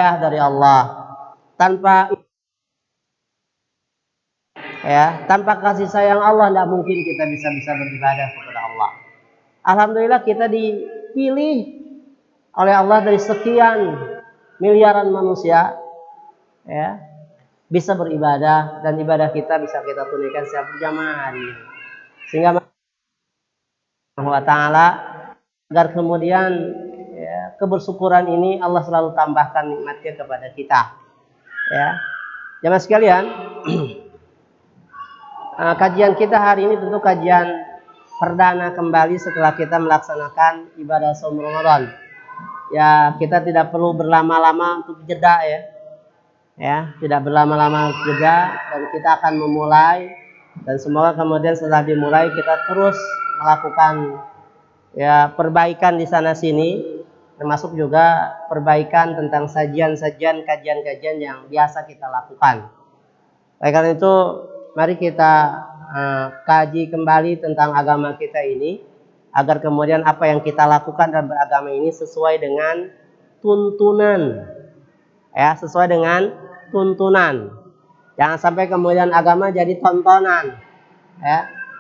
dari Allah. Tanpa kasih sayang Allah tidak mungkin kita bisa beribadah kepada Allah. Alhamdulillah kita dipilih oleh Allah dari sekian miliaran manusia, ya, bisa beribadah, dan ibadah kita bisa kita tunaikan setiap berjamaah hari ini. Sehingga Allah Ta'ala agar kemudian kebersyukuran ini Allah selalu tambahkan nikmatnya kepada kita. Ya, jamaah sekalian, kajian kita hari ini tentu kajian perdana kembali setelah kita melaksanakan ibadah saum Ramadan. Ya, kita tidak perlu berlama-lama untuk jeda, ya, tidak berlama-lama jeda, dan kita akan memulai, dan semoga kemudian setelah dimulai kita terus melakukan perbaikan di sana sini, termasuk juga perbaikan tentang sajian-sajian, kajian-kajian yang biasa kita lakukan. Oleh karena itu, mari kita kaji kembali tentang agama kita ini, agar kemudian apa yang kita lakukan dalam beragama ini sesuai dengan tuntunan, sesuai dengan tuntunan. Jangan sampai kemudian agama jadi tontonan.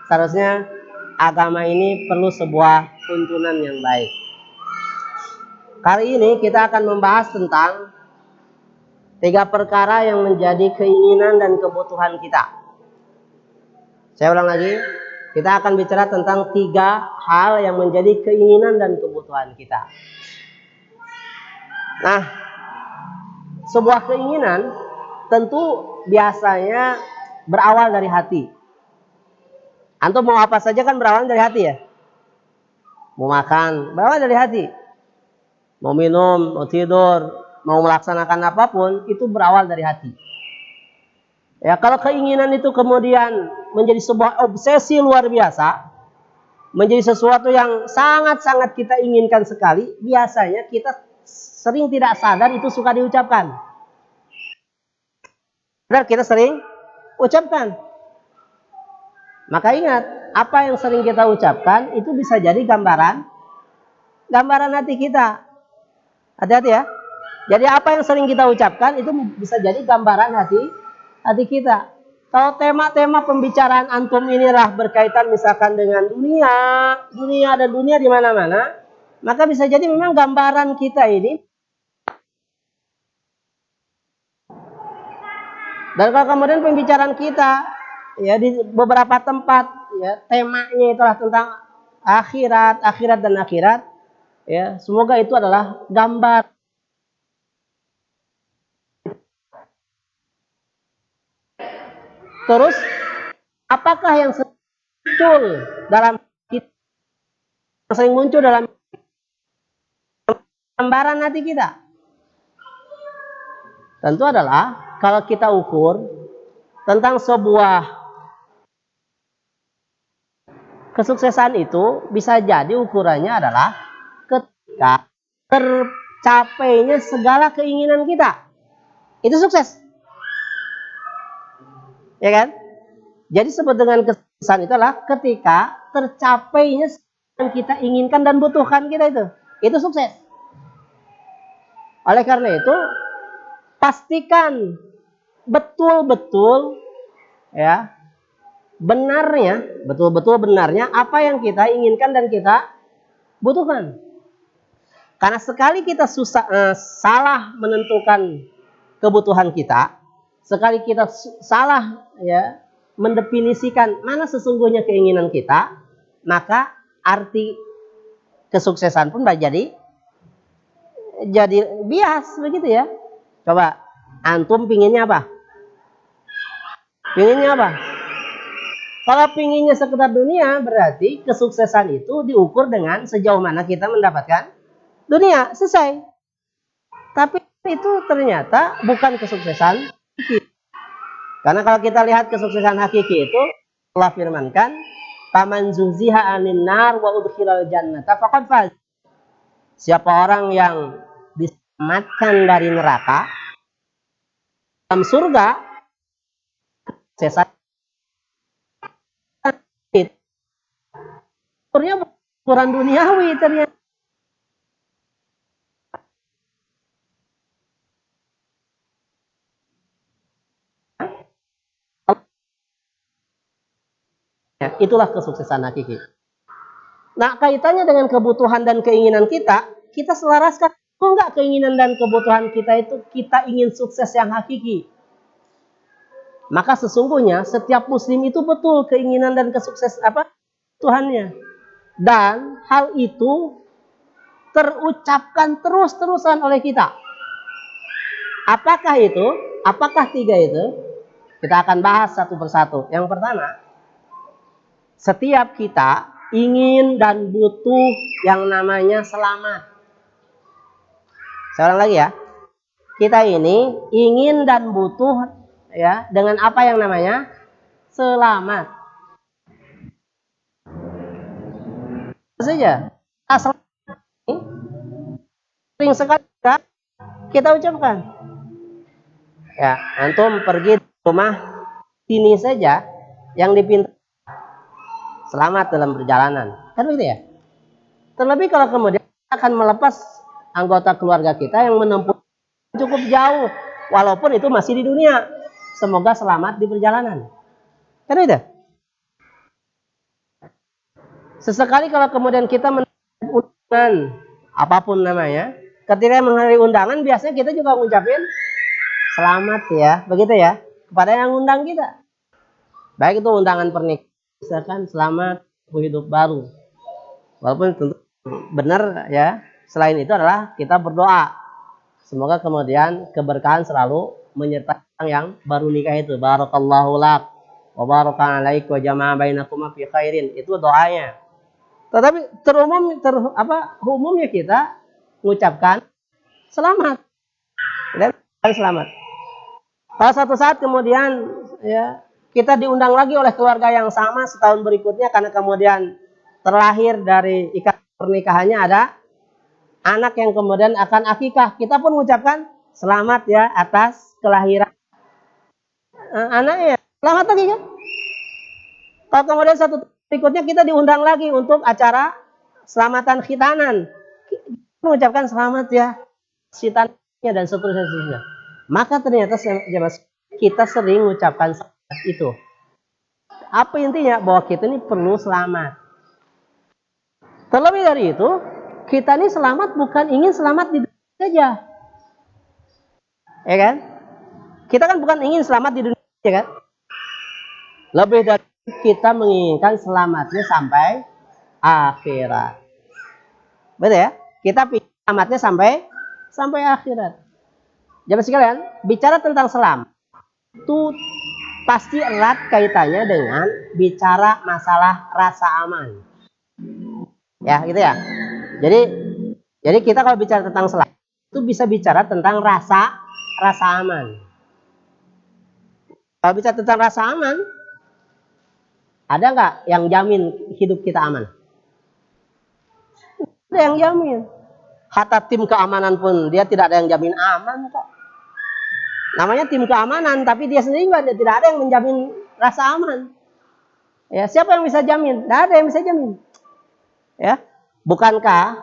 Seharusnya agama ini perlu sebuah tuntunan yang baik. Kali ini kita akan membahas tentang 3 perkara yang menjadi keinginan dan kebutuhan kita. Saya ulang lagi, kita akan bicara tentang 3 hal yang menjadi keinginan dan kebutuhan kita. Nah, sebuah keinginan tentu biasanya berawal dari hati. Antum mau apa saja kan berawal dari hati, ya? Mau makan, berawal dari hati. Mau minum, mau tidur, mau melaksanakan apapun, itu berawal dari hati. Ya, kalau keinginan itu kemudian menjadi sebuah obsesi luar biasa, menjadi sesuatu yang sangat-sangat kita inginkan sekali, biasanya kita sering tidak sadar itu suka diucapkan. Benar, kita sering ucapkan. Maka ingat, apa yang sering kita ucapkan itu bisa jadi gambaran hati kita. Hati-hati, ya. Jadi apa yang sering kita ucapkan itu bisa jadi gambaran hati kita. Kalau tema-tema pembicaraan antum inilah berkaitan misalkan dengan dunia di mana-mana, maka bisa jadi memang gambaran kita ini. Dan kalau kemudian pembicaraan kita, ya, di beberapa tempat, ya, temanya itulah tentang akhirat dan akhirat, ya, semoga itu adalah gambar. Terus, apakah yang sering muncul dalam gambaran hati kita? Tentu adalah kalau kita ukur tentang sebuah kesuksesan itu, bisa jadi ukurannya adalah ketika tercapainya segala keinginan kita. Itu sukses. Ya kan? Jadi sebut dengan kesuksesan itu adalah ketika tercapainya yang kita inginkan dan butuhkan kita itu. Itu sukses. Oleh karena itu, pastikan betul-betul, ya, betul-betul benarnya apa yang kita inginkan dan kita butuhkan. Karena sekali kita salah menentukan kebutuhan kita, sekali kita salah, ya, mendefinisikan mana sesungguhnya keinginan kita, maka arti kesuksesan pun jadi bias, begitu, ya. Coba, antum pinginnya apa? Pinginnya apa? Kalau pinginnya sekedar dunia, berarti kesuksesan itu diukur dengan sejauh mana kita mendapatkan dunia, selesai. Tapi itu ternyata bukan kesuksesan hakiki. Karena kalau kita lihat kesuksesan hakiki itu, Allah firmankan, "Faman zuziha 'anil nar wa udkhilal jannata faqad faz." Siapa orang yang diselamatkan dari neraka dalam surga, kesuksesan itu ukuran duniawi ternyata. Ya, itulah kesuksesan hakiki. Nah, kaitannya dengan kebutuhan dan keinginan kita, kita selaraskan. Kok enggak keinginan dan kebutuhan kita itu kita ingin sukses yang hakiki? Maka sesungguhnya setiap muslim itu betul keinginan dan kesukses Tuhannya. Dan hal itu terucapkan terus-terusan oleh kita. Apakah itu? Apakah tiga itu? Kita akan bahas satu persatu. Yang pertama, setiap kita ingin dan butuh yang namanya selamat. Saya ulang lagi ya. Kita ini ingin dan butuh ya dengan apa yang namanya selamat. Saja. Asal sering sekali kita ucapkan. Ya, antum pergi rumah sini saja yang dipinta selamat dalam perjalanan. Kan begitu ya? Terlebih kalau kemudian akan melepas anggota keluarga kita yang menempuh cukup jauh, walaupun itu masih di dunia. Semoga selamat di perjalanan. Kan itu? Sesekali kalau kemudian kita mendapat undangan, apapun namanya, ketika menghadiri undangan, biasanya kita juga ngucapin selamat ya, begitu ya, kepada yang undang kita. Baik itu undangan pernikahan, misalkan selamat hidup baru. Walaupun tentu benar ya, selain itu adalah kita berdoa. Semoga kemudian keberkahan selalu menyertai orang yang baru nikah itu. Barakallahu lak wa baraka alaik wa jama'a bainakuma fi khairin. Itu doanya. Tetapi umumnya kita mengucapkan selamat. Dan selamat. Pada satu saat kemudian ya kita diundang lagi oleh keluarga yang sama setahun berikutnya karena kemudian terlahir dari ikatan pernikahannya ada anak yang kemudian akan akikah. Kita pun mengucapkan selamat ya atas kelahiran anaknya. Selamat lagi kan? Kalau kemudian satu berikutnya kita diundang lagi untuk acara selamatan khitanan. Kita mengucapkan selamat ya khitannya dan seterusnya. Maka ternyata kita sering mengucapkan selamat itu. Apa intinya? Bahwa kita ini perlu selamat. Terlebih dari itu, kita ini selamat bukan ingin selamat di dunia saja. Ya kan? Kita kan bukan ingin selamat di dunia saja kan? Lebih dari kita menginginkan selamatnya sampai akhirat. Betul ya? Kita ingin selamatnya sampai akhirat. Jadi sekalian, bicara tentang selamat itu pasti erat kaitannya dengan bicara masalah rasa aman. Ya, gitu ya. Jadi kita kalau bicara tentang selamat itu bisa bicara tentang rasa aman. Kalau bicara tentang rasa aman, ada nggak yang jamin hidup kita aman? Ada yang jamin. Hatta tim keamanan pun dia tidak ada yang jamin aman kok. Namanya tim keamanan, tapi dia sendiri juga tidak ada yang menjamin rasa aman. Ya, siapa yang bisa jamin? Tidak ada yang bisa jamin. Ya, bukankah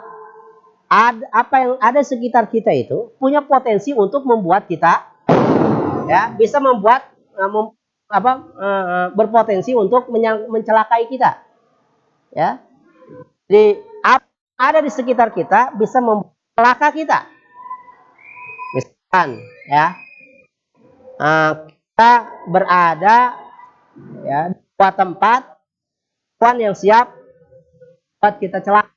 apa yang ada sekitar kita itu punya potensi untuk membuat kita ya bisa membuat berpotensi untuk mencelakai kita. Ya. Jadi ada di sekitar kita bisa memcelaka kita. Misalkan ya kita berada ya di sebuah tempat yang siap buat kita celaka.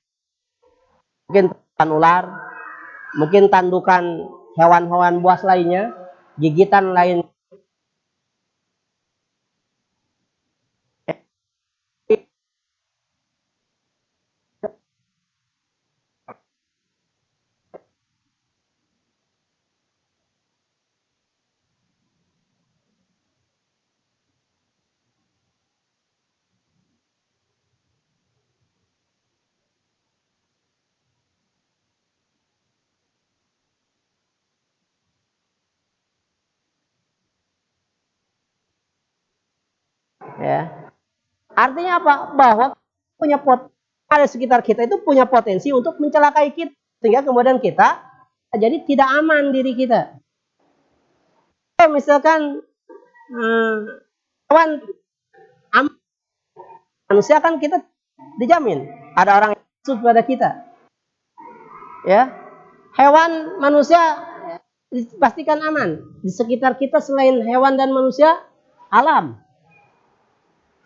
Mungkin ular, mungkin tandukan hewan-hewan buas lainnya, gigitan lain. Ya. Artinya apa? Bahwa ada sekitar kita itu punya potensi untuk mencelakai kita sehingga kemudian kita jadi tidak aman diri kita. Misalkan hewan Manusia kan kita dijamin ada orang yang maksud pada kita. Ya. Hewan, manusia dipastikan aman. Di sekitar kita selain hewan dan manusia, alam.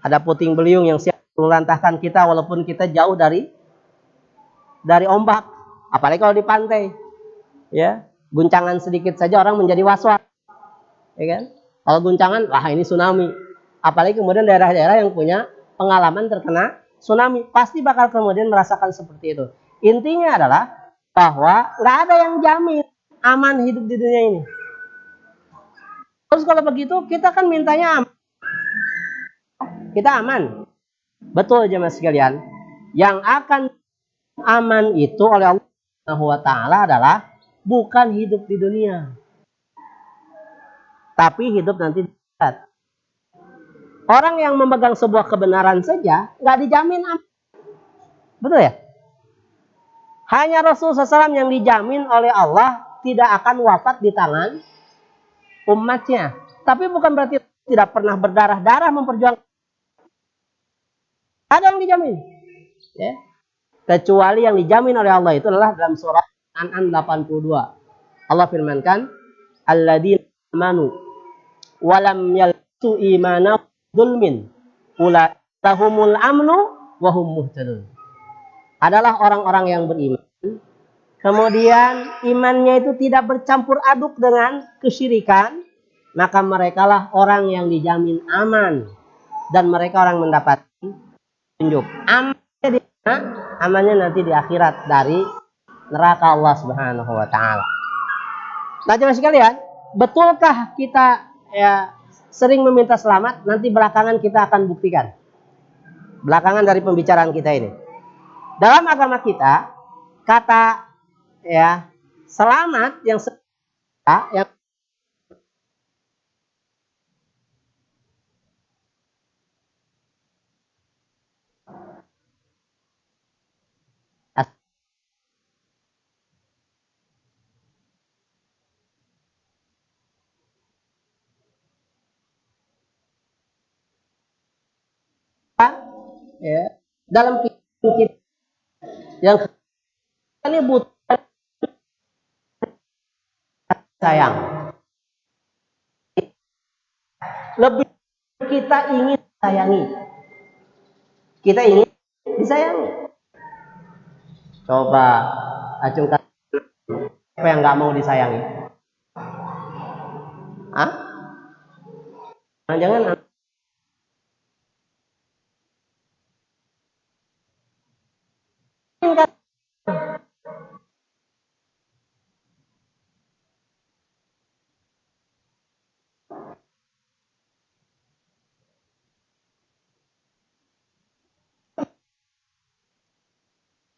Ada puting beliung yang siap melantahkan kita walaupun kita jauh dari ombak. Apalagi kalau di pantai. Ya, guncangan sedikit saja orang menjadi was-was. Ya kan? Kalau guncangan, wah ini tsunami. Apalagi kemudian daerah-daerah yang punya pengalaman terkena tsunami, pasti bakal kemudian merasakan seperti itu. Intinya adalah bahwa nggak ada yang jamin aman hidup di dunia ini. Terus kalau begitu kita kan mintanya aman. Kita aman. Betul jemaah sekalian. Yang akan aman itu oleh Allah Subhanahu wa taala adalah bukan hidup di dunia, tapi hidup nanti di akhirat. Orang yang memegang sebuah kebenaran saja nggak dijamin aman. Betul ya? Hanya Rasulullah SAW yang dijamin oleh Allah tidak akan wafat di tangan umatnya. Tapi bukan berarti tidak pernah berdarah-darah memperjuangkan. Ada yang dijamin. Ya. Kecuali yang dijamin oleh Allah itu adalah dalam surah An-An'am 82. Allah firmankan, alladzina amanu wa lam yalbisu imanahum dzulmin ulaikahumul amnu wa hum muhtadun. Adalah orang-orang yang beriman, kemudian imannya itu tidak bercampur aduk dengan kesyirikan, maka merekalah orang yang dijamin aman dan mereka orang mendapat petunjuk. Amannya nanti di akhirat dari neraka Allah Subhanahu wa taala. Nah, jemaah sekalian, betulkah kita sering meminta selamat? Nanti belakangan kita akan buktikan. Belakangan dari pembicaraan kita ini. Dalam agama kita, kata selamat yang dalam kita yang ini butuh sayang. Lebih kita ingin sayangi. Kita ingin disayangi. Coba acungkan siapa yang nggak mau disayangi? Hah? Jangan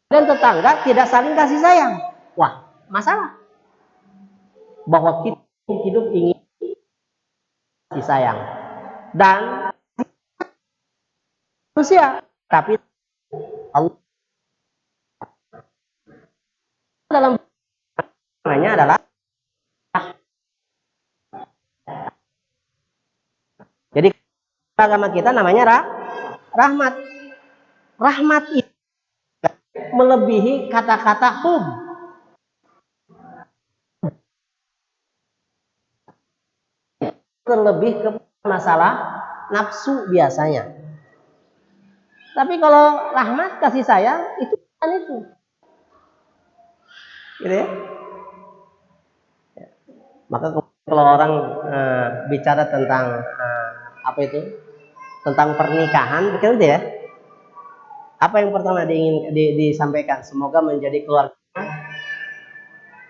dan tetangga tidak saling kasih sayang. Wah, masalah. Bahwa kita hidup ingin kasih sayang dan manusia, tapi Allah dalam namanya adalah jadi agama kita namanya rahmat. Rahmat itu melebihi kata-kata hub. Terlebih ke masalah nafsu biasanya. Tapi kalau rahmat kasih sayang itu bukan itu. Gitu ya. Maka kalau orang bicara tentang apa itu? Tentang pernikahan, begitu ya. Apa yang pertama disampaikan? Semoga menjadi keluarga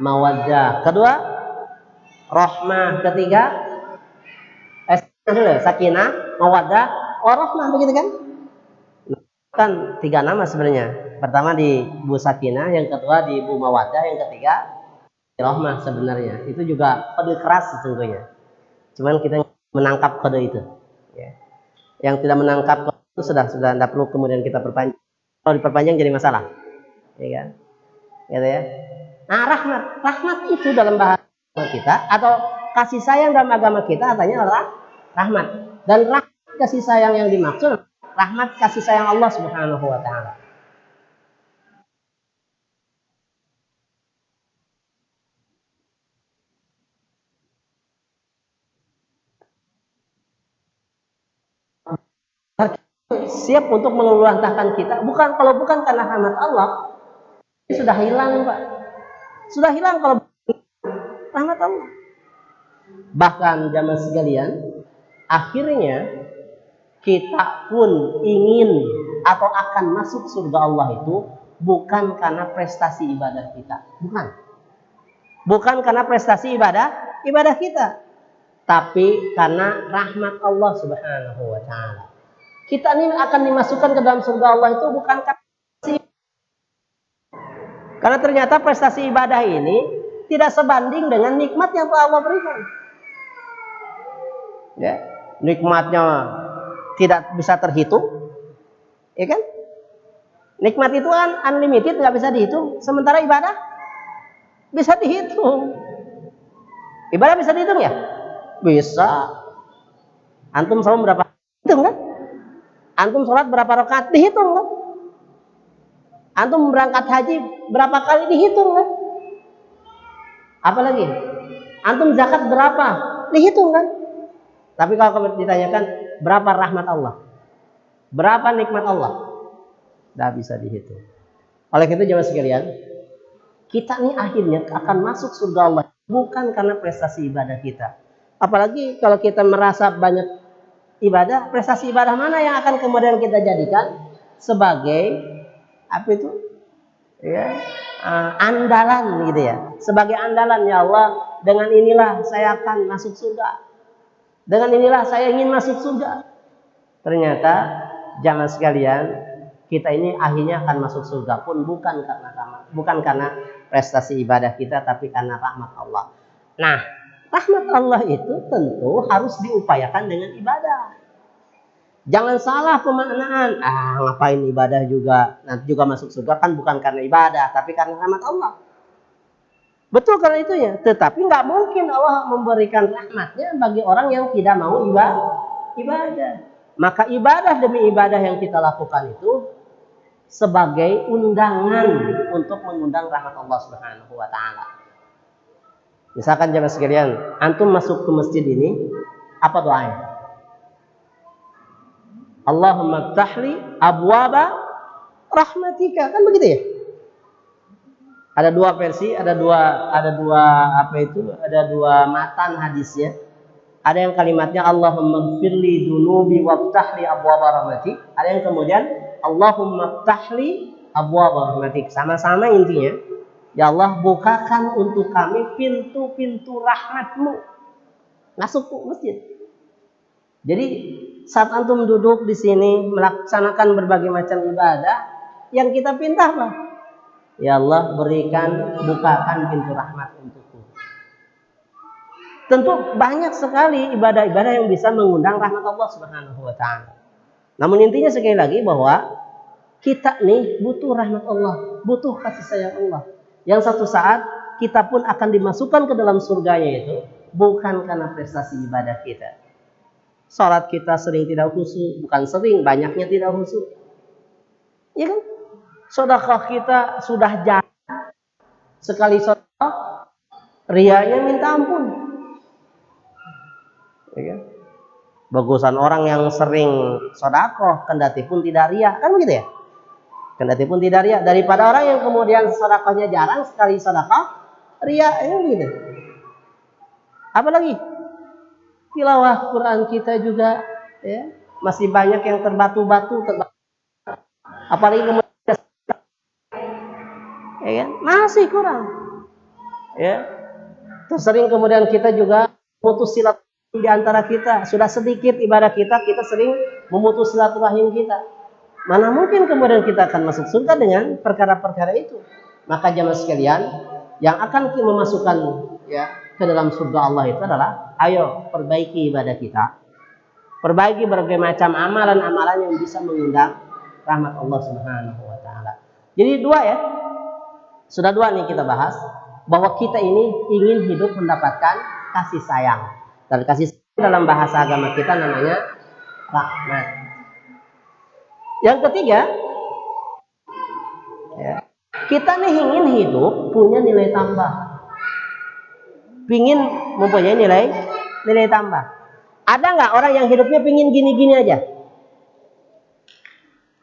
mawaddah. Kedua, rahmah. Ketiga, sakinah, mawaddah, warahmah, begitu kan? Kan 3 nama sebenarnya. Pertama di Bu Sakinah, yang kedua di Bu Mawaddah, yang ketiga di Rahmah sebenarnya. Itu juga kode keras sesungguhnya. Cuman kita menangkap kode itu. Ya. Yang tidak menangkap kode itu sudah tidak perlu kemudian kita perpanjang. Kalau diperpanjang jadi masalah. Ya kan? Gitu ya. Nah, rahmat itu dalam bahasa kita atau kasih sayang dalam agama kita artinya adalah rahmat. Dan rahmat kasih sayang yang dimaksud rahmat kasih sayang Allah Subhanahu wa taala. Siap untuk meluluhlantahkan kita, kalau bukan karena rahmat Allah, sudah hilang, Pak. Sudah hilang kalau rahmat Allah. Bahkan jamaah sekalian, akhirnya kita pun ingin atau akan masuk surga Allah itu bukan karena prestasi ibadah kita, bukan karena prestasi ibadah kita, tapi karena rahmat Allah Subhanahu wa taala. Kita ini akan dimasukkan ke dalam surga Allah itu bukan karena ternyata prestasi ibadah ini tidak sebanding dengan nikmat yang telah Allah berikan. Ya, nikmatnya tidak bisa terhitung, ya kan? Nikmat itu kan unlimited, nggak bisa dihitung. Sementara ibadah bisa dihitung. Ibadah bisa dihitung ya? Bisa. Antum saum berapa? Hitung kan? Antum sholat berapa rakaat? Dihitung kan? Antum berangkat haji berapa kali? Dihitung kan? Apalagi? Antum zakat berapa? Dihitung kan? Tapi kalau ditanyakan berapa rahmat Allah, berapa nikmat Allah, tidak bisa dihitung. Oleh itu jemaah sekalian, kita ini akhirnya akan masuk surga Allah bukan karena prestasi ibadah kita. Apalagi kalau kita merasa banyak ibadah, prestasi ibadah mana yang akan kemudian kita jadikan sebagai apa itu? Ya, andalan gitu ya. Sebagai andalan, ya Allah, dengan inilah saya akan masuk surga. Dengan inilah saya ingin masuk surga. Ternyata jamaah sekalian, kita ini akhirnya akan masuk surga pun bukan karena prestasi ibadah kita, tapi karena rahmat Allah. Nah, rahmat Allah itu tentu harus diupayakan dengan ibadah. Jangan salah pemaknaan. Ngapain ibadah juga, nanti juga masuk surga, kan bukan karena ibadah, tapi karena rahmat Allah. Betul karena itu ya. Tetapi nggak mungkin Allah memberikan rahmatnya bagi orang yang tidak mau ibadah. Maka ibadah demi ibadah yang kita lakukan itu sebagai undangan untuk mengundang rahmat Allah Subhanahu wa taala. Misalkan jemaah sekalian, antum masuk ke masjid ini, apa doanya? Allahumma ftahli abwaba rahmatika, kan begitu ya? Ada dua versi, ada dua matan hadisnya. Ada yang kalimatnya Allahumma gfirli dunubi waftahli abwaba rahmatik. Ada yang kemudian Allahumma ftahli abwaba rahmatik. Sama-sama intinya, ya Allah, bukakan untuk kami pintu-pintu rahmatmu. Masuk ke masjid. Jadi saat antum duduk di sini melaksanakan berbagai macam ibadah, yang kita pinta apa? Ya Allah, bukakan pintu rahmat untukku. Tentu banyak sekali ibadah-ibadah yang bisa mengundang rahmat Allah Subhanahu wa taala. Namun intinya sekali lagi bahwa kita nih butuh rahmat Allah, butuh kasih sayang Allah. Yang satu saat kita pun akan dimasukkan ke dalam surganya itu bukan karena prestasi ibadah kita. Salat kita sering tidak khusyuk, bukan sering, banyaknya tidak khusyuk. Ya kan? Sedekah kita sudah jarang. Sekali sedekah, rianya minta ampun. Ya kan? Bagusan orang yang sering sedekah kendati pun tidak ria, kan begitu ya? Kendati pun tidak ria, daripada orang yang kemudian sedekahnya jarang, sekali sedekah ria, ya gitu. Apalagi tilawah Quran kita juga ya, masih banyak yang terbatu-batu. Apalagi kemudian ya kan? Masih kurang. Ya. Tersering kemudian kita juga memutus silaturahim di antara kita. Sudah sedikit ibadah kita sering memutus silaturahim kita. Mana mungkin kemudian kita akan masuk surga dengan perkara-perkara itu. Maka jamaah sekalian, yang akan memasukkan ya ke dalam surga Allah itu adalah ayo perbaiki ibadah kita. Perbaiki berbagai macam amalan-amalan yang bisa mengundang rahmat Allah Subhanahu wa taala. Jadi dua ya. Sudah dua nih kita bahas, bahwa kita ini ingin hidup mendapatkan kasih sayang. Dan kasih sayang dalam bahasa agama kita namanya rahmat. Yang ketiga, ya, kita nih ingin hidup punya nilai tambah, pingin mempunyai nilai tambah. Ada nggak orang yang hidupnya pingin gini-gini aja?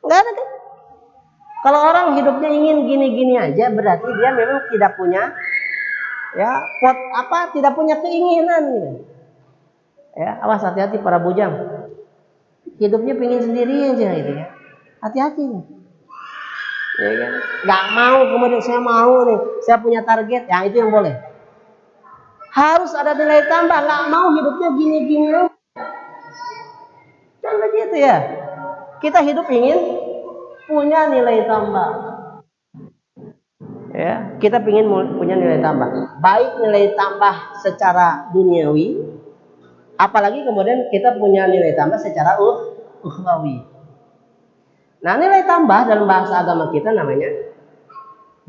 Nggak ada kan? Kalau orang hidupnya ingin gini-gini aja, berarti dia memang tidak punya, ya, tidak punya keinginan. Gitu. Ya, awas, hati-hati para bujang. Hidupnya pingin sendiri aja gitu ya. Hati-hati nih. Ya kan? Nggak mau kemudian saya mau nih, saya punya target, ya itu yang boleh. Harus ada nilai tambah, nggak mau hidupnya gini-gini. Kan begitu ya. Kita hidup ingin punya nilai tambah. Ya, kita ingin punya nilai tambah. Baik nilai tambah secara duniawi, apalagi kemudian kita punya nilai tambah secara ukhrawi. Nah, nilai tambah dalam bahasa agama kita namanya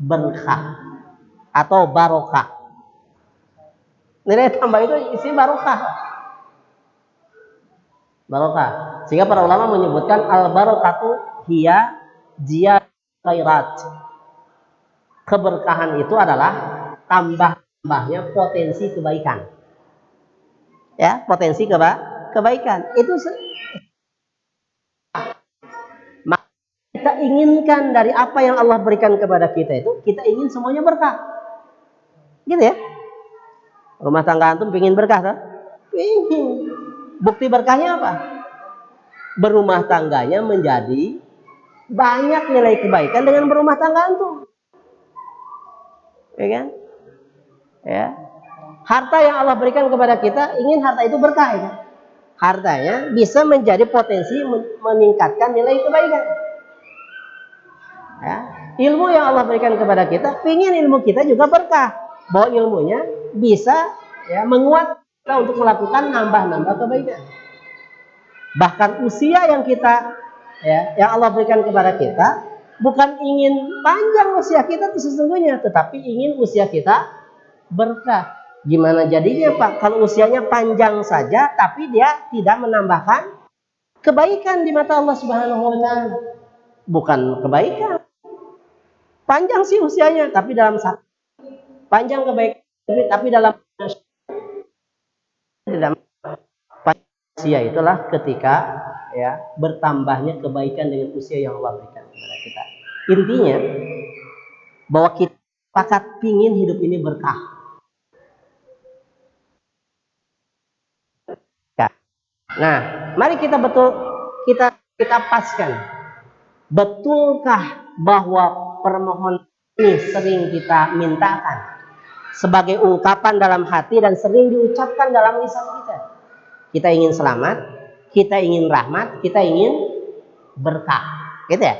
berkah atau barokah. Nilai tambah itu isi barokah. Barokah. Sehingga para ulama menyebutkan al barokatu hiya ziyadatul khairat. Keberkahan itu adalah tambahnya potensi kebaikan. Ya, potensi kebaikan. Itu kita inginkan dari apa yang Allah berikan kepada kita itu, kita ingin semuanya berkah. Gitu ya. Rumah tangga antum pingin berkah kan? Pingin. Bukti berkahnya apa? Berumah tangganya menjadi banyak nilai kebaikan dengan berumah tangga antum. Ya kan? Ya. Harta yang Allah berikan kepada kita, ingin harta itu berkah ya. Hartanya bisa menjadi potensi meningkatkan nilai kebaikan. Ya. Ilmu yang Allah berikan kepada kita, ingin ilmu kita juga berkah. Bahwa ilmunya bisa, ya, menguat kita untuk melakukan nambah-nambah kebaikan. Bahkan usia yang kita, ya, yang Allah berikan kepada kita, bukan ingin panjang usia kita sesungguhnya, tetapi ingin usia kita berkah. Gimana jadinya Pak kalau usianya panjang saja tapi dia tidak menambahkan kebaikan di mata Allah Subhanahu wa taala? Bukan kebaikan. Panjang sih usianya tapi dalam panjang kebaikan tapi dalam usia itulah ketika, ya, bertambahnya kebaikan dengan usia yang Allah berikan kepada kita. Intinya bahwa kita sepakat pingin hidup ini berkah. Nah, mari kita kita paskan. Betulkah bahwa permohonan ini sering kita mintakan sebagai ungkapan dalam hati dan sering diucapkan dalam lisan kita? Kita ingin selamat, kita ingin rahmat, kita ingin berkah, gitu ya?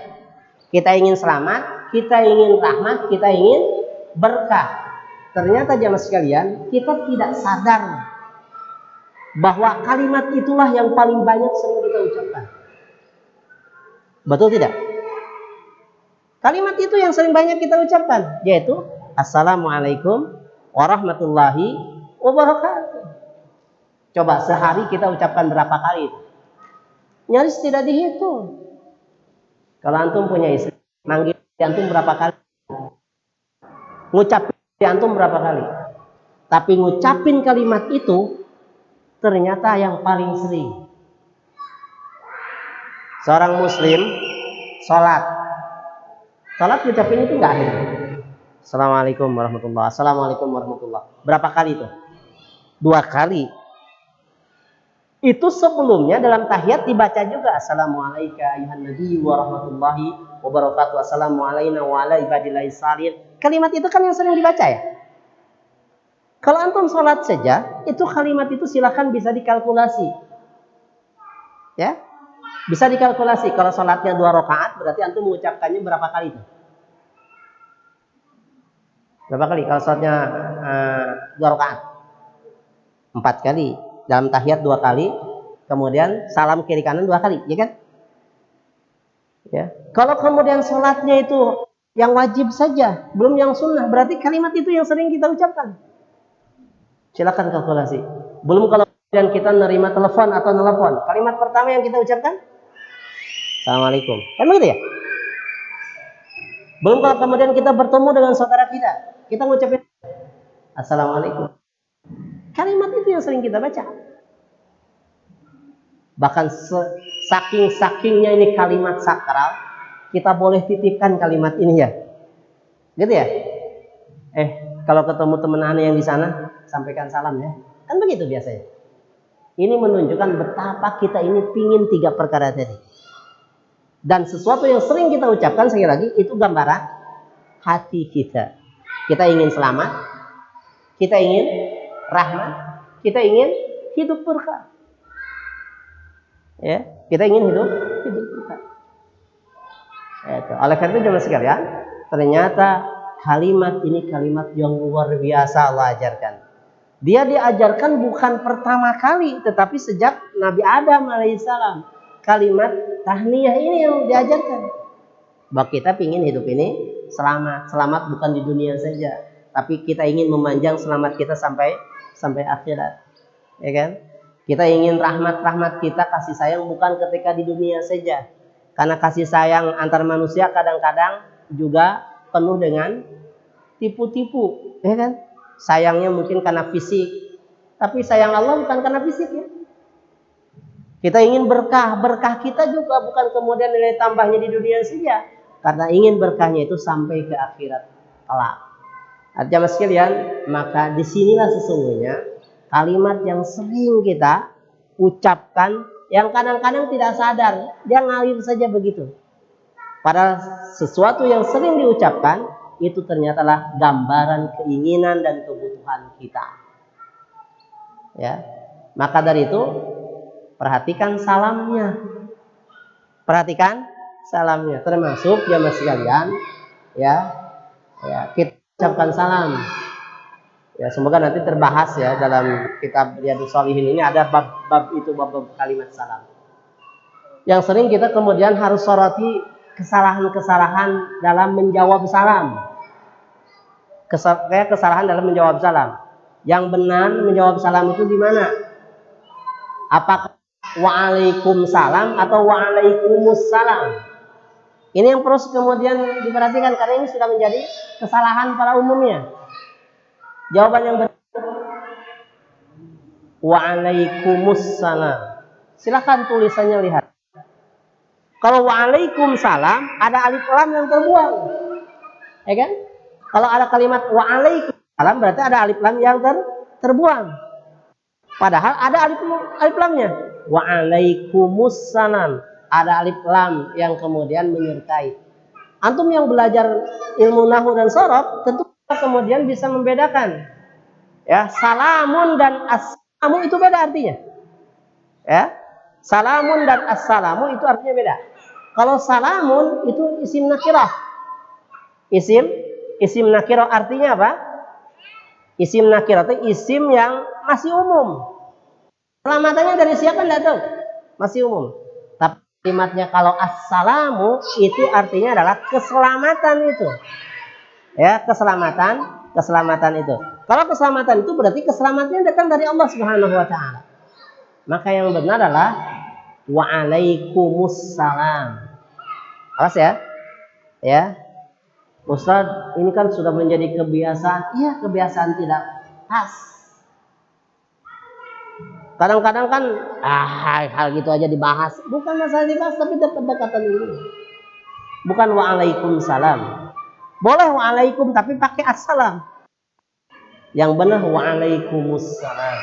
Kita ingin selamat, kita ingin rahmat, kita ingin berkah. Ternyata jamaah sekalian, kita tidak sadar bahwa kalimat itulah yang paling banyak sering kita ucapkan. Betul tidak? Kalimat itu yang sering banyak kita ucapkan, yaitu Assalamualaikum warahmatullahi wabarakatuh. Coba sehari kita ucapkan berapa kali? Nyaris tidak dihitung. Kalau antum punya istri, manggil antum berapa kali? Ngucapin antum berapa kali? Tapi ngucapin kalimat itu ternyata yang paling sering. Seorang muslim sholat ngucapin itu enggak ada. Assalamualaikum warahmatullahi. Assalamualaikum warahmatullahi. Berapa kali itu? 2 kali. Itu sebelumnya dalam tahiyat dibaca juga Assalamualaikum ayuhan nabi warahmatullahi wabarakatuh. Assalamualaikum wa ala ibadillahis shalihin. Kalimat itu kan yang sering dibaca ya. Kalau antum sholat saja, itu kalimat itu silakan bisa dikalkulasi. Ya. Bisa dikalkulasi. Kalau sholatnya 2 rakaat, berarti antum mengucapkannya berapa kali itu? Berapa kali? Kalau sholatnya 2 rakaat? 4 kali. Dalam tahiyat 2 kali. Kemudian salam kiri kanan 2 kali. Ya kan? Ya. Kalau kemudian sholatnya itu yang wajib saja, belum yang sunnah, berarti kalimat itu yang sering kita ucapkan. Silakan kalkulasi. Belum kalau kemudian kita nerima telepon atau nelpon. Kalimat pertama yang kita ucapkan, Assalamualaikum. Kan begitu ya? Belum kalau kemudian kita bertemu dengan saudara kita ngucapin Assalamualaikum. Kalimat itu yang sering kita baca. Bahkan saking-sakingnya ini kalimat sakral, kita boleh titipkan kalimat ini ya. Gitu ya? Kalau ketemu teman aneh yang di sana, sampaikan salam ya. Kan begitu biasanya. Ini menunjukkan betapa kita ini pingin 3 perkara tadi. Dan sesuatu yang sering kita ucapkan sekali lagi, itu gambaran hati kita. Kita ingin selamat, kita ingin rahmat, kita ingin hidup berkah. Ya, kita ingin hidup berkah. Oleh karena itu jemaah sekalian, ternyata kalimat ini kalimat yang luar biasa Allah ajarkan. Dia diajarkan bukan pertama kali, tetapi sejak Nabi Adam alaihissalam. Kalimat tahniyah ini yang diajarkan. Bahwa kita ingin hidup ini selamat bukan di dunia saja, tapi kita ingin memanjang selamat kita sampai akhirat. Ya kan? Kita ingin rahmat kita, kasih sayang bukan ketika di dunia saja. Karena kasih sayang antar manusia kadang-kadang juga penuh dengan tipu-tipu, ya kan? Sayangnya mungkin karena fisik, tapi sayang Allah bukan karena fisik ya. Kita ingin berkah kita juga bukan kemudian nilai tambahnya di dunia saja, karena ingin berkahnya itu sampai ke akhirat kelak. Jamaah sekalian, maka disinilah sesungguhnya kalimat yang sering kita ucapkan, yang kadang-kadang tidak sadar, dia ngalir saja begitu. Padahal sesuatu yang sering diucapkan itu ternyatalah gambaran keinginan dan kebutuhan kita. Ya, maka dari itu perhatikan salamnya. Perhatikan salamnya, termasuk jamaah sekalian, ya kita ucapkan salam. Ya, semoga nanti terbahas ya dalam kitab Riyadhus Shalihin ini ada bab kalimat salam. Yang sering kita kemudian harus soroti kesalahan dalam menjawab salam. Kesalahan dalam menjawab salam. Yang benar menjawab salam itu di mana? Apakah waalaikumsalam atau waalaikumsalam? Ini yang perlu kemudian diperhatikan karena ini sudah menjadi kesalahan pada umumnya. Jawaban yang benar waalaikumsalam. Silakan tulisannya lihat. Kalau waalaikumsalam ada alif lam yang terbuang. Ya kan? Kalau ada kalimat waalaikumsalam berarti ada alif lam yang terbuang. Padahal ada alif lamnya. Waalaikumsalam. Ada alif lam yang kemudian menyertai. Antum yang belajar ilmu nahwu dan shorof tentu kemudian bisa membedakan. Ya, salamun dan assalamu itu beda artinya. Ya. Salamun dan assalamu itu artinya beda. Kalau salamun itu isim nakirah. Isim nakirah artinya apa? Isim nakirah itu isim yang masih umum. Selamatannya dari siapa enggak tahu. Masih umum. Tapi kalimatnya kalau assalamu itu artinya adalah keselamatan itu. Ya, keselamatan itu. Kalau keselamatan itu berarti keselamatannya datang dari Allah Subhanahu wa taala. Maka yang benar adalah waalaikumsalam. Awas ya. Ya. Ustaz, ini kan sudah menjadi kebiasaan. Iya, kebiasaan tidak pas. Kadang-kadang kan hal gitu aja dibahas. Bukan masalah dibahas, tapi pendekatan ini. Bukan waalaikumsalam. Boleh waalaikum tapi pakai assalam. Yang benar waalaikumsalam.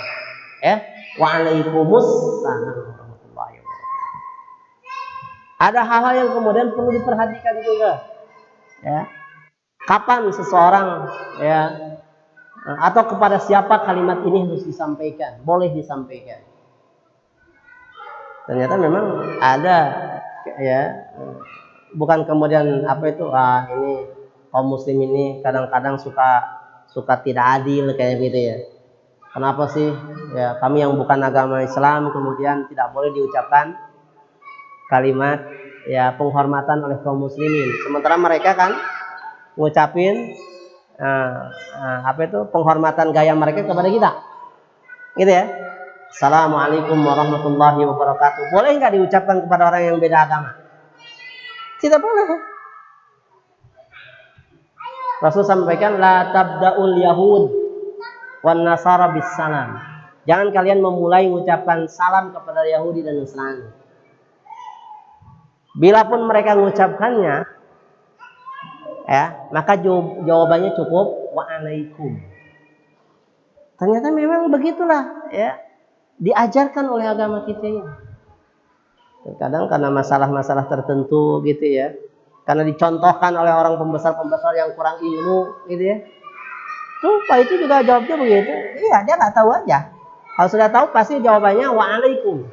Ya, waalaikumsalam warahmatullahi wabarakatuh. Ada hal-hal yang kemudian perlu diperhatikan juga. Ya. Kapan seseorang atau kepada siapa kalimat ini harus disampaikan, boleh disampaikan. Ternyata memang ada ya, bukan kemudian ini kaum muslim ini kadang-kadang suka tidak adil kayak gitu ya. Kenapa sih ya kami yang bukan agama Islam kemudian tidak boleh diucapkan kalimat ya penghormatan oleh kaum muslimin, sementara mereka kan ngucapin penghormatan gaya mereka kepada kita, gitu ya. Assalamualaikum warahmatullahi wabarakatuh. Boleh nggak diucapkan kepada orang yang beda agama? Tidak boleh. Rasul sampaikan la tabda'ul yahud wan nasara bis salam. Jangan kalian memulai mengucapkan salam kepada Yahudi dan Nasrani. Bila pun mereka mengucapkannya, ya, maka jawabannya cukup wa'alaikum. Ternyata memang begitulah, ya, diajarkan oleh agama kita ini. Kadang karena masalah-masalah tertentu gitu ya, karena dicontohkan oleh orang pembesar-pembesar yang kurang ilmu gitu ya. Tuh, Pak itu juga jawabnya begitu. Iya, dia nggak tahu aja. Kalau sudah tahu pasti jawabannya wa'alaikum.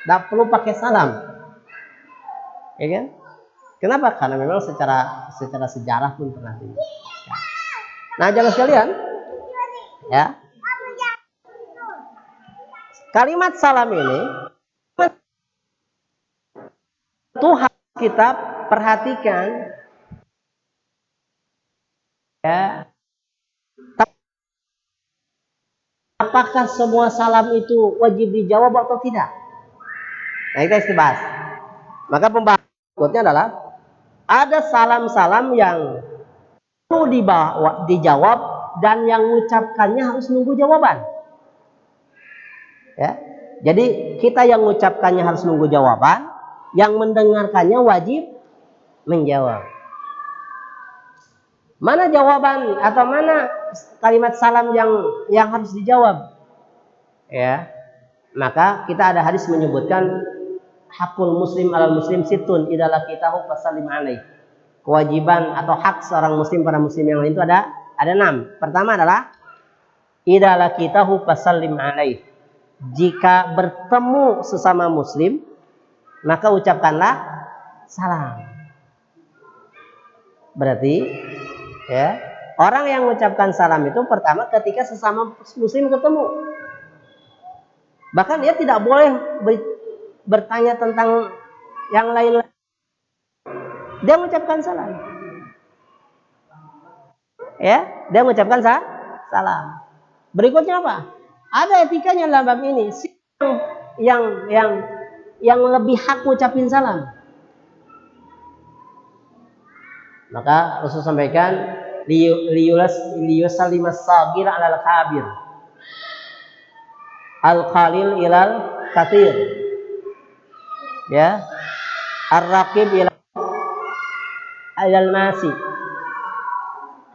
Nggak perlu pakai salam. Ya kan? Kenapa? Karena memang secara sejarah pun pernah ini. Nah, jangan sekalian, ya. Kalimat salam ini itu harus kita perhatikan, ya. Apakah semua salam itu wajib dijawab atau tidak? Nah, kita harus bahas. Maka pembahasan berikutnya adalah ada salam-salam yang perlu dijawab dan yang mengucapkannya harus nunggu jawaban. Ya. Jadi kita yang mengucapkannya harus nunggu jawaban, yang mendengarkannya wajib menjawab. Mana jawaban atau mana kalimat salam yang harus dijawab? Ya. Maka kita ada hadis menyebutkan hakul muslim alal muslim situn idza laqitahu fasallim alaih. Kewajiban atau hak seorang muslim pada muslim yang lain itu ada 6. Pertama adalah idza laqitahu fasallim alaih. Jika bertemu sesama muslim, maka ucapkanlah salam. Berarti, ya, orang yang mengucapkan salam itu pertama ketika sesama muslim ketemu. Bahkan dia tidak boleh bertanya tentang yang lain. Dia mengucapkan salam. Ya, dia mengucapkan salam. Berikutnya apa? Ada etikanya dalam bab ini. Yang lebih hak ucapin salam. Maka Rasul sampaikan liyusalimas sagir alal kabir, al qalil ilal kathir, ya, ar-raqib ilal nasi.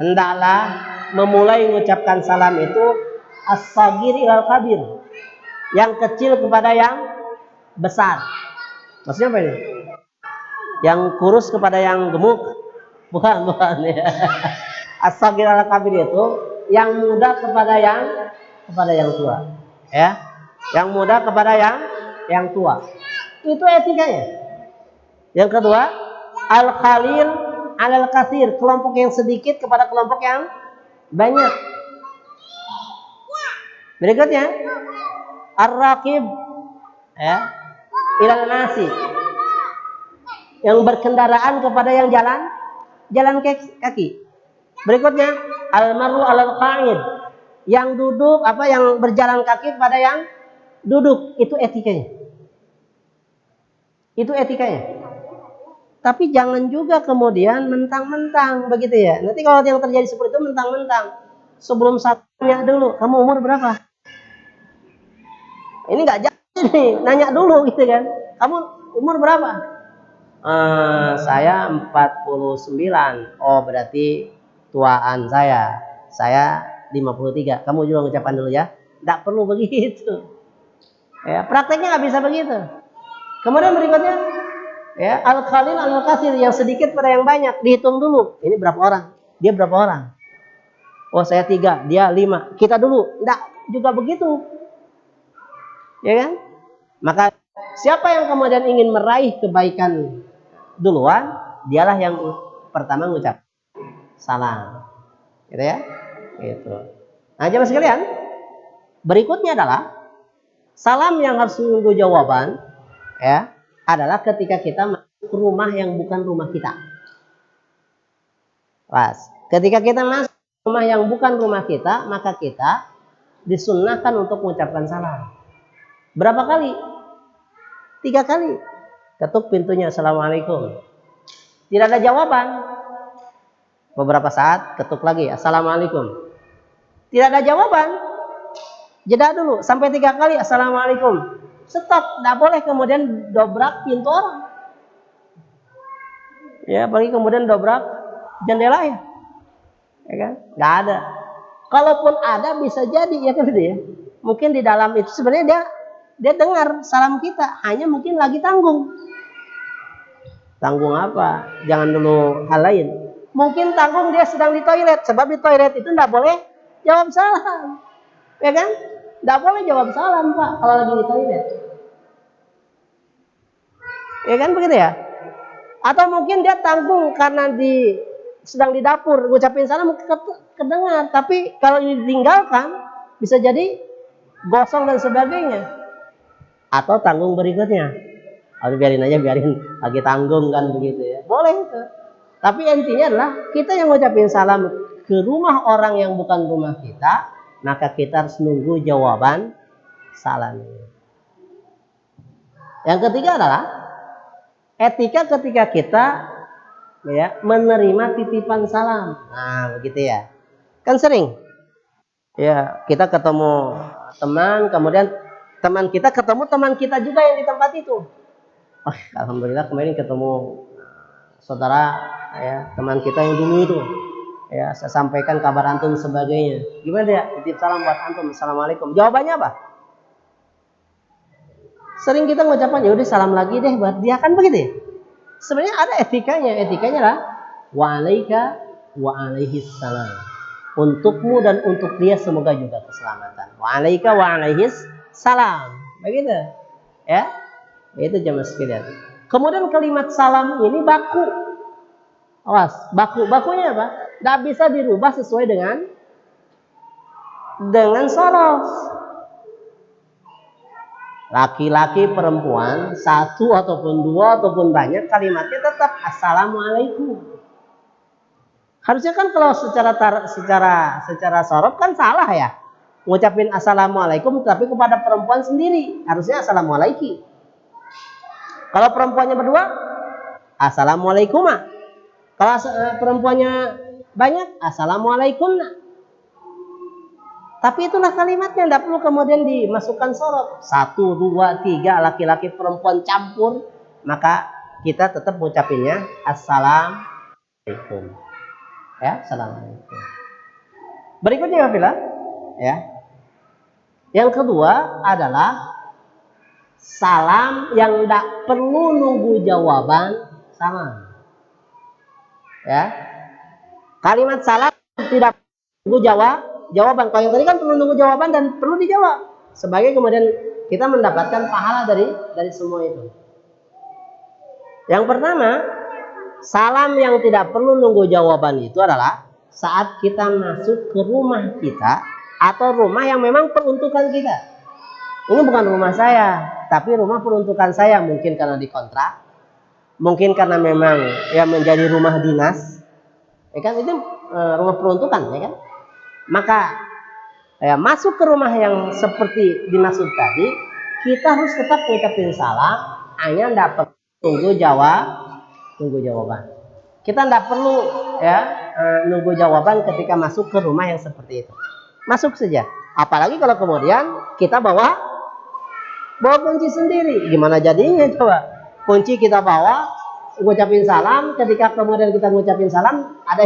Hendaklah memulai mengucapkan salam itu as-sagir ilal kabir, yang kecil kepada yang besar. Maksudnya apa ini? Yang kurus kepada yang gemuk? Bukan ya. As-sagir ilal kabir itu yang muda kepada yang tua, ya. Yang muda kepada yang tua. Itu etikanya. Yang kedua, al-khalil alal katsir, kelompok yang sedikit kepada kelompok yang banyak. Berikutnya, ar-raqib, ya, ilal nasi, yang berkendaraan kepada yang jalan kaki. Berikutnya, al-marru alal qa'id, yang duduk yang berjalan kaki pada yang duduk. Itu etikanya. Tapi jangan juga kemudian mentang-mentang begitu ya. Nanti kalau yang terjadi seperti itu mentang-mentang, sebelum tanya dulu, kamu umur berapa? Ini nggak jadi nih, nanya dulu gitu kan. Kamu umur berapa? Saya 49. Oh, berarti tuaan saya. Saya 53. Kamu juga ucapkan dulu ya. Nggak perlu begitu. Ya, prakteknya nggak bisa begitu. Kemudian berikutnya, ya, al-khalil al-katsir, yang sedikit pada yang banyak. Dihitung dulu. Ini berapa orang? Dia berapa orang? Oh, saya 3, dia 5. Kita dulu. Nggak juga begitu. Ya kan? Maka siapa yang kemudian ingin meraih kebaikan duluan, dialah yang pertama mengucap salam. Gitu ya? Gitu. Nah, jemaah sekalian, berikutnya adalah salam yang harus menunggu jawaban, ya, adalah ketika kita masuk ke rumah yang bukan rumah kita. Pas, ketika kita masuk ke rumah yang bukan rumah kita, maka kita disunnahkan untuk mengucapkan salam. Berapa kali? 3 kali. Ketuk pintunya, assalamualaikum. tidak ada jawaban. Beberapa saat ketuk lagi, assalamualaikum, tidak ada jawaban. Jeda dulu sampai 3 kali, assalamualaikum, stop. Tidak boleh kemudian dobrak pintu orang, ya, apalagi kemudian dobrak jendela, ya kan? Nggak ada. Kalaupun ada bisa jadi, ya kan, ya. Mungkin di dalam itu sebenarnya dia dengar salam kita, hanya mungkin lagi tanggung. Tanggung apa? Jangan dulu hal lain. Mungkin tanggung dia sedang di toilet, sebab di toilet itu tidak boleh jawab salam, ya kan? Tidak boleh jawab salam, Pak, kalau lagi di toilet, ya kan, begitu ya? Atau mungkin dia tanggung karena sedang di dapur, ngucapin salam kedengar, tapi kalau ini ditinggalkan bisa jadi gosong dan sebagainya. Atau tanggung berikutnya, harus biarin aja, biarin lagi tanggung kan, begitu ya, boleh itu. Tapi intinya adalah kita yang ngucapin salam ke rumah orang yang bukan rumah kita, maka kita harus nunggu jawaban salam. Yang ketiga adalah etika ketika kita, ya, menerima titipan salam. Nah, begitu ya. Kan sering, ya, kita ketemu teman, kemudian teman kita ketemu teman kita juga yang di tempat itu. Oh, alhamdulillah kemarin ketemu saudara, ya, teman kita yang dulu itu, ya, saya sampaikan kabar antum sebagainya. Gimana ya, titip salam buat antum, assalamualaikum. Jawabannya apa? Sering kita mengucapkan, yaudah salam lagi deh buat dia, kan begitu ya? Sebenarnya ada etikanya. Etikanya lah wa'alaika wa'alaihis salam, untukmu dan untuk dia semoga juga keselamatan. Wa'alaika wa'alaihis salam, begitu ya. Itu jamaah sekalian. Kemudian kalimat salam ini baku. Awas, bakunya apa? Tidak bisa dirubah sesuai dengan soros. Laki-laki, perempuan, satu ataupun dua ataupun banyak, kalimatnya tetap assalamualaikum. Harusnya kan kalau secara sorof kan salah ya, ngucapin assalamualaikum tapi kepada perempuan sendiri harusnya assalamualaikum. Kalau perempuannya berdua, assalamualaikum. Kalau perempuannya banyak, assalamualaikum. Tapi itulah kalimatnya, tidak perlu kemudian dimasukkan sorot. 1, 2, 3, laki-laki perempuan campur, maka kita tetap mengucapinnya assalamualaikum. Ya, assalamualaikum. Berikutnya Bila, ya. Yang kedua adalah salam yang tidak perlu nunggu jawaban salam. Ya. Kalimat salam tidak perlu jawaban. Kalau yang tadi kan perlu nunggu jawaban dan perlu dijawab. Sebagai kemudian kita mendapatkan pahala dari semua itu. Yang pertama, salam yang tidak perlu nunggu jawaban itu adalah saat kita masuk ke rumah kita atau rumah yang memang peruntukan kita. Ini bukan rumah saya, tapi rumah peruntukan saya, mungkin karena dikontrak, mungkin karena memang ya menjadi rumah dinas. Ya kan, itu rumah peruntukan, ya kan? Maka ya, masuk ke rumah yang seperti dimaksud tadi, kita harus tetap mengucapkan salam, hanya tidak perlu tunggu jawaban. Kita tidak perlu ya nunggu jawaban ketika masuk ke rumah yang seperti itu. Masuk saja. Apalagi kalau kemudian kita bawa kunci sendiri, gimana jadinya coba? Kunci kita bawa, ngucapin salam, ketika kemudian kita ngucapin salam, ada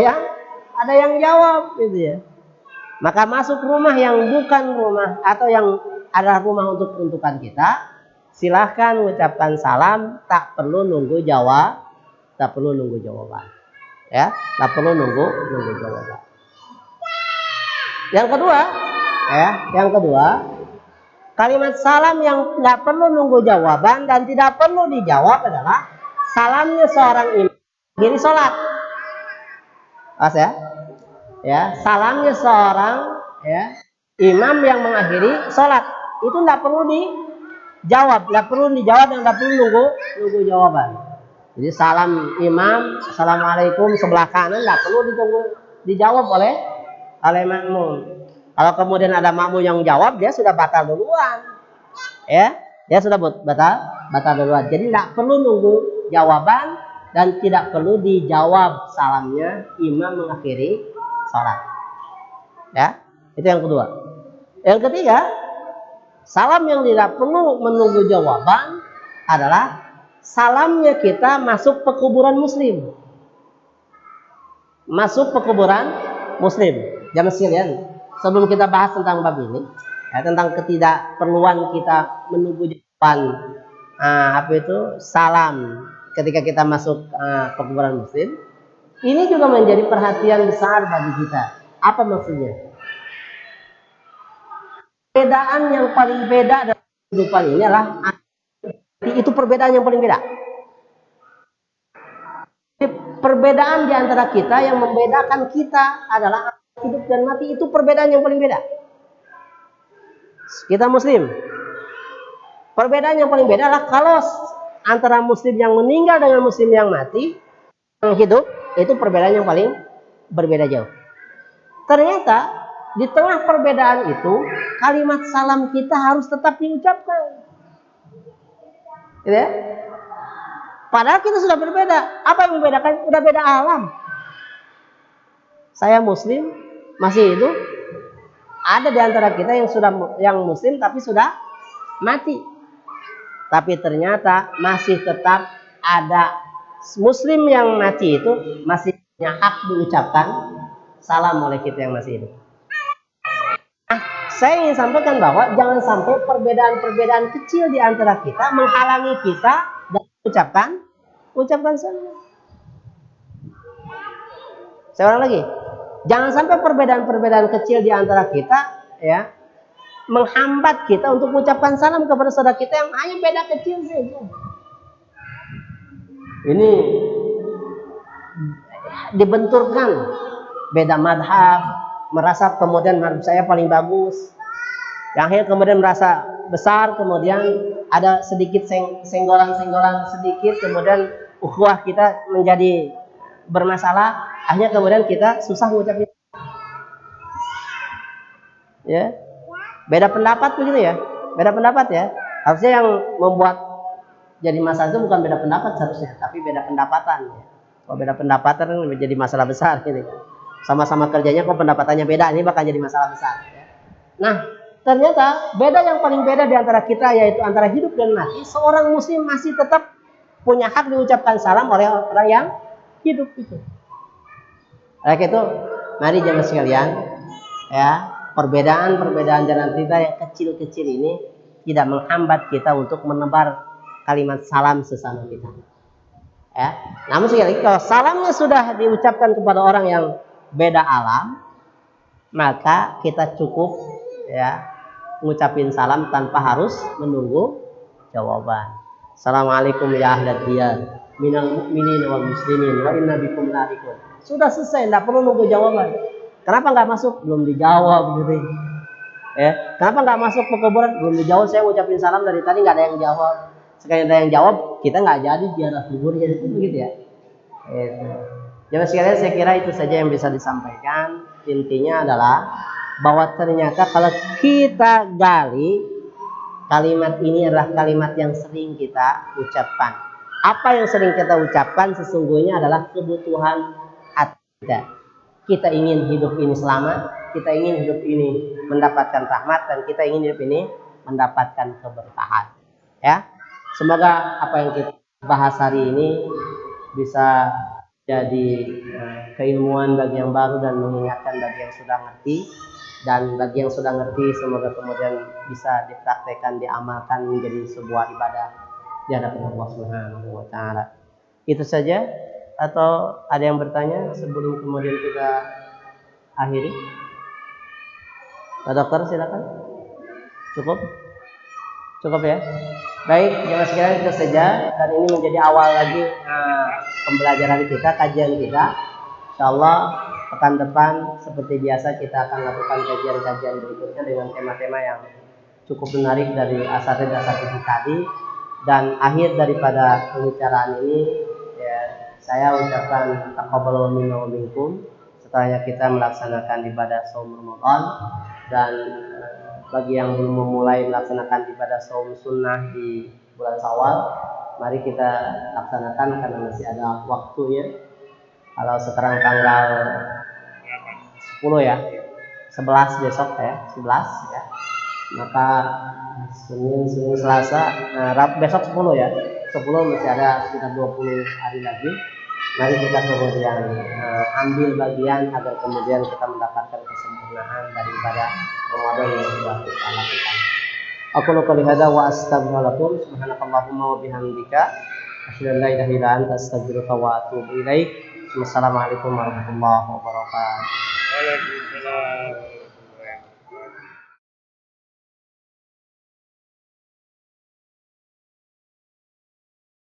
yang jawab, gitu ya. Maka masuk rumah yang bukan rumah atau yang adalah rumah untuk peruntukan kita, silahkan mengucapkan salam, tak perlu nunggu jawaban, ya, tak perlu nunggu jawaban. Yang kedua, kalimat salam yang nggak perlu nunggu jawaban dan tidak perlu dijawab adalah salamnya seorang imam diri sholat. Ya, salamnya seorang imam yang mengakhiri sholat itu tidak perlu dijawab, dan tidak perlu nunggu jawaban. Jadi salam imam, assalamualaikum, sebelah kanan tidak perlu dijawab oleh makmum. Kalau kemudian ada makmum yang jawab, dia sudah batal duluan, ya, dia sudah batal duluan. Jadi tidak perlu nunggu jawaban dan tidak perlu dijawab salamnya imam mengakhiri sholat. Ya, itu yang kedua. Yang ketiga, salam yang tidak perlu menunggu jawaban adalah salamnya kita masuk ke kuburan muslim. Masuk ke kuburan muslim. Jamaah sekalian, sebelum kita bahas tentang bab ini, ya, tentang ketidakperluan kita menunggu jawaban salam ketika kita masuk ke kuburan muslim, ini juga menjadi perhatian besar bagi kita. Apa maksudnya? Perbedaan yang paling beda dalam kehidupan ini adalah itu perbedaan yang paling beda. Perbedaan di antara kita yang membedakan kita adalah hidup dan mati, itu perbedaan yang paling beda. Kita muslim. Perbedaan yang paling beda adalah kalau antara muslim yang meninggal dengan muslim yang mati, yang hidup, itu perbedaan yang paling berbeda jauh. Ternyata di tengah perbedaan itu, kalimat salam kita harus tetap diucapkan. Gitu ya? Padahal kita sudah berbeda. Apa yang membedakan? Udah beda alam. Saya muslim, masih hidup. Ada di antara kita yang muslim tapi sudah mati. Tapi ternyata masih tetap ada muslim yang mati itu masih punya hak diucapkan salam oleh kita yang masih hidup. Saya ingin sampaikan bahwa jangan sampai perbedaan-perbedaan kecil di antara kita menghalangi kita dan ucapkan salam. Saya ulang lagi, jangan sampai perbedaan-perbedaan kecil di antara kita ya menghambat kita untuk mengucapkan salam kepada saudara kita yang hanya beda kecil saja. Ini dibenturkan beda madhab, merasa kemudian madhab saya paling bagus, yang akhirnya kemudian merasa besar, kemudian ada sedikit senggolan sedikit, kemudian ukhuwah kita menjadi bermasalah, akhirnya kemudian kita susah mengucapkan. Ya, beda pendapat begitu ya, beda pendapat ya. Harusnya yang membuat jadi masalah itu bukan beda pendapat seharusnya, tapi beda pendapatan. Ya. Kalau beda pendapatan menjadi masalah besar gitu. Sama-sama kerjanya kok pendapatannya beda, ini bakal jadi masalah besar. Ya. Nah, ternyata beda yang paling beda di antara kita yaitu antara hidup dan mati. Seorang muslim masih tetap punya hak diucapkan salam oleh orang yang hidup itu. Oleh itu, mari jemaah sekalian, ya, perbedaan jalan kita yang kecil-kecil ini tidak menghambat kita untuk menebar kalimat salam sesama kita. Ya, namun sekali kalau salamnya sudah diucapkan kepada orang yang beda alam, maka kita cukup ya ngucapin salam tanpa harus menunggu jawaban. Assalamualaikum ya ahlad diyar minal mu'minin wal muslimin wa inna bikum lahiqun. Sudah selesai, tidak perlu nunggu jawaban. Kenapa nggak masuk? Belum dijawab gitu. Ya, kenapa nggak masuk ke kuburan? Belum dijawab. Saya ngucapin salam dari tadi nggak ada yang jawab. Sekali ada yang jawab, kita nggak jadi ziarah kubur jadi begitu ya. Itu. Jadi sekalian saya kira itu saja yang bisa disampaikan. Intinya adalah bahwa ternyata kalau kita gali kalimat ini adalah kalimat yang sering kita ucapkan. Apa yang sering kita ucapkan sesungguhnya adalah kebutuhan hati kita. Kita ingin hidup ini selamat, kita ingin hidup ini mendapatkan rahmat, dan kita ingin hidup ini mendapatkan keberkahan. Ya, semoga apa yang kita bahas hari ini bisa jadi keilmuan bagi yang baru dan mengingatkan bagi yang sudah ngerti. Dan bagi yang sudah ngerti, semoga kemudian bisa dipraktekkan, diamalkan menjadi sebuah ibadah di hadapan Allah Subhanahu wa Ta'ala. Itu saja, atau ada yang bertanya sebelum kemudian kita akhiri? Pak Dokter silakan. Cukup ya. Baik, jemaah sekalian, itu saja, dan ini menjadi awal lagi pembelajaran kita, kajian kita. Insyaallah pekan depan seperti biasa kita akan lakukan kajian-kajian berikutnya dengan tema-tema yang cukup menarik dari asatidz tadi. Dan akhir daripada pembicaraan ini ya, saya ucapkan taqabbalallahu minna wa minkum setelahnya kita melaksanakan ibadah shaum Ramadan. Dan bagi yang belum memulai melaksanakan ibadah shaum sunnah di bulan Syawal, Mari kita laksanakan karena masih ada waktunya. Kalau sekarang tanggal 10 ya, 11 besok ya, 11 ya. Maka Senin, Selasa, besok 10 ya. 10 masih ada sekitar 20 hari lagi. Mari kita kemudian ambil bagian agar kemudian kita mendapatkan kesempurnaan daripada Ramadan yang sudah kita lakukan. Aku qouli hadza wa astaghfirullakum subhanakallahumma wa bihamdika asyhadu an la ilaha illa anta astaghfiruka wa atubu ilaik. Wassalamualaikum warahmatullahi wabarakatuh. Waalaikumsalam.